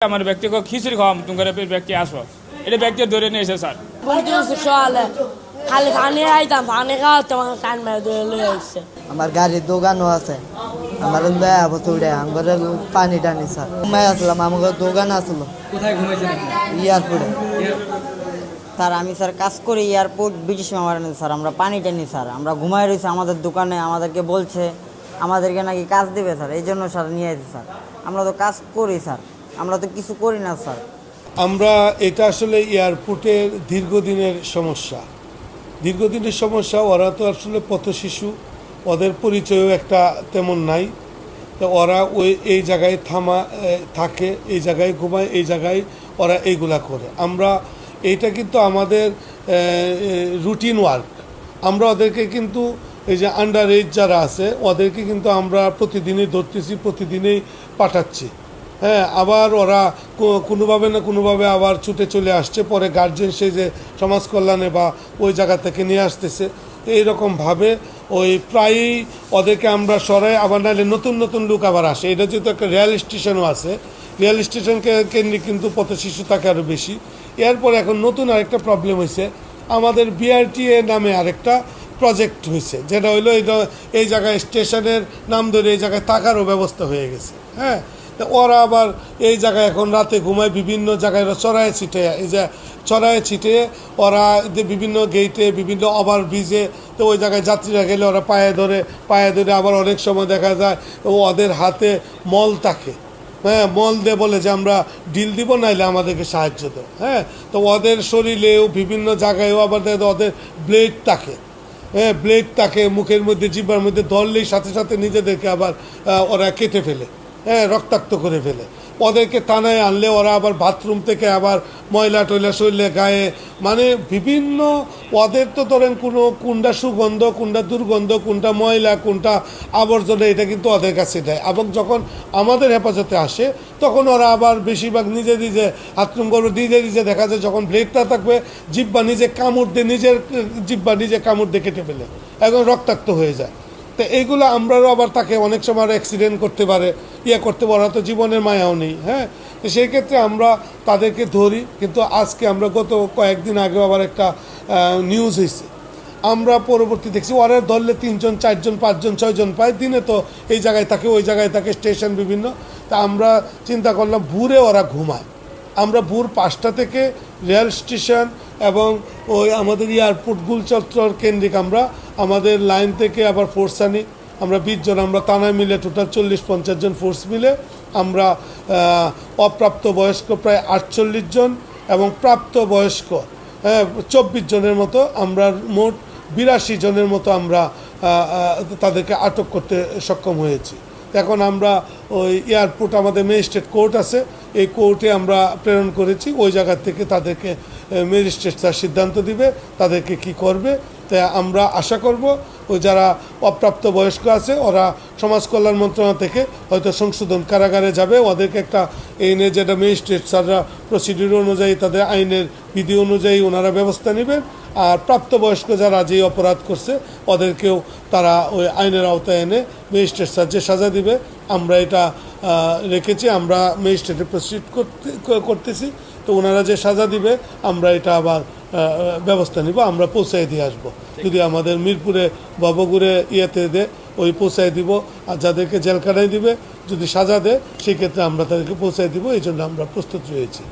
আমার ব্যক্তিকে খিচুড়ি খাওয়াম তোমার ব্যক্তি আসবো এটা ব্যক্তি ধরে নিয়েছে স্যার খালি পানি খাইতাম পানি খাওয়া তোমার টান মেরে ধরে লয়ে আসছে। আমার গাড়ির দোকানও আছে আমার আমার পানি টানি স্যার ঘুমাই আসলাম আমাকে দোকান আসলো কোথায় ঘুমাইছেন এয়ারপোর্টে স্যার আমি স্যার কাজ করি এয়ারপোর্ট ব্রিটিশ মেমোরিয়াল স্যার আমরা পানি টানি স্যার আমরা ঘুমাই রয়েছি আমাদের দোকানে আমাদেরকে বলছে আমাদেরকে নাকি কাজ দেবে স্যার এই জন্য স্যার নিয়ে আসি স্যার আমরা তো কাজ করি স্যার আমরা তো কিছু করি না স্যার। আমরা এটা আসলে এয়ারপোর্টের দীর্ঘদিনের সমস্যা ওরা তো আসলে পথশিশু ওদের পরিচয়ও একটা তেমন নাই তো ওরা এই জায়গায় থাকে এই জায়গায় ঘুমায় এই জায়গায় ওরা এইগুলা করে আমরা এইটা কিন্তু আমাদের রুটিন ওয়ার্ক আমরা ওদেরকে কিন্তু এই যে আন্ডার এজ যারা আছে ওদেরকে কিন্তু আমরা প্রতিদিনই ধরতেছি প্রতিদিনই পাঠাচ্ছি হ্যাঁ আবার ওরা কোনোভাবে না কোনোভাবে আবার ছুটে চলে আসছে পরে গার্জেন সে যে সমাজ কল্যাণে বা ওই জায়গা থেকে নিয়ে আসতেছে তো এইরকমভাবে ওই প্রায়ই ওদেরকে আমরা সরাই আবার নাহলে নতুন নতুন লোক আবার আসে এটা যেহেতু একটা রেল স্টেশনও আছে রেল স্টেশনকে কেন্দ্রে কিন্তু পথশিশু থাকে আরও বেশি এরপর এখন নতুন আরেকটা প্রবলেম হয়েছে আমাদের বিআরটিএ নামে আরেকটা প্রজেক্ট হয়েছে যেটা হইলো এই জায়গায় স্টেশনের নাম ধরে এই জায়গায় থাকারও ব্যবস্থা হয়ে গেছে হ্যাঁ ওরা আবার এই জায়গায় এখন রাতে ঘুমায় বিভিন্ন জায়গায় চড়ায় ছিটে এই যে চড়ায় ছিটে ওরা বিভিন্ন গেটে বিভিন্ন ওভার ব্রিজে তো ওই জায়গায় যাত্রীরা গেলে ওরা পায়ে ধরে আবার অনেক সময় দেখা যায় ওদের হাতে মল থাকে হ্যাঁ মল দিয়ে বলে যে আমরা ডিল দিব নাইলে আমাদেরকে সাহায্য দেব হ্যাঁ তো ওদের শরীরেও বিভিন্ন জায়গায়ও আবার ওদের ব্লেড থাকে হ্যাঁ ব্লেড থাকে মুখের মধ্যে জিহ্বার মধ্যে ধরলেই সাথে সাথে নিজেদেরকে আবার ওরা কেটে ফেলে হ্যাঁ রক্তাক্ত করে ফেলে ওদেরকে থানায় আনলে ওরা আবার বাথরুম থেকে আবার ময়লা টয়লা শরীরে গায়ে মানে বিভিন্ন ওদের তো ধরেন কোনটা সুগন্ধ কোনটা দুর্গন্ধ কোনটা ময়লা কোনটা আবর্জনা এটা কিন্তু ওদের কাছে দেয় এবং যখন আমাদের হেফাজতে আসে তখন ওরা আবার বেশিরভাগ নিজে হাতরুম করবে নিজে দেখা যায় যখন ব্লেডটা থাকবে জিহ্বা নিজে কামড় দিয়ে নিজের জিহ্বা নিজে কামড় দিয়ে কেটে ফেলে এখন রক্তাক্ত হয়ে যায় তো এইগুলো আমরাও আবার তাকে অনেক সময় অ্যাক্সিডেন্ট করতে পারে করতে পারে তো জীবনের মায়াও নেই হ্যাঁ তো সেই ক্ষেত্রে আমরা তাদেরকে ধরি কিন্তু আজকে আমরা গত কয়েকদিন আগেও আবার একটা নিউজ হয়েছে আমরা পরবর্তী দেখছি ওরা ধরলে 3 জন 4 জন 5 জন 6 জন পায় দিনে তো এই জায়গায় থাকে ওই জায়গায় থাকে স্টেশন বিভিন্ন তা আমরা চিন্তা করলাম ভোরে ওরা ঘুমায় আমরা ভোর 5টা থেকে রেল স্টেশন এবং ওই আমাদের এয়ারপোর্ট গুলচত্বর কেন্দ্রিক আমরা আমাদের লাইন থেকে আবার ফোর্স আনি আমরা 20 জন আমরা থানায় মিলে টোটাল 40-50 জন ফোর্স মিলে আমরা অপ্রাপ্ত বয়স্ক প্রায় 48 জন এবং প্রাপ্ত বয়স্ক 24 জনের মতো আমরা মোট 82 জনের মতো আমরা তাদেরকে আটক করতে সক্ষম হয়েছি। এখন আমরা ওই এয়ারপোর্ট আমাদের ম্যাজিস্ট্রেট কোর্ট আছে এই কোর্টে আমরা প্রেরণ করেছি ওই জায়গা থেকে তাদেরকে ম্যাজিস্ট্রেট তার সিদ্ধান্ত দিবে তাদেরকে কি করবে তাই আমরা আশা করব ওই যারা অপ্রাপ্ত বয়স্ক আছে ওরা সমাজ কল্যাণ মন্ত্রণালয় থেকে হয়তো সংশোধন কারাগারে যাবে ওদেরকে একটা এনে যেটা ম্যাজিস্ট্রেট স্যাররা প্রসিডিউর অনুযায়ী তাদের আইনের বিধি অনুযায়ী ওনারা ব্যবস্থা নেবেন আর প্রাপ্তবয়স্ক যারা যে অপরাধ করছে ওদেরকেও তারা ওই আইনের আওতায় এনে ম্যাজিস্ট্রেট স্যার যে সাজা দিবে আমরা এটা রেখেছি আমরা ম্যাজিস্ট্রেটে প্রসিড করতেছি তো ওনারা যে সাজা দিবে আমরা এটা আবার ব্যবস্থা নিব আমরা পৌঁছায় দিয়ে আসবো যদি আমাদের মিরপুরে বা বগুড়ে দেয় ওই পৌঁছায় দিব আর যাদেরকে জেলখানায় দিবে যদি সাজা দেয় সেক্ষেত্রে আমরা তাদেরকে পৌঁছায় দিব এই জন্য আমরা প্রস্তুত রয়েছি।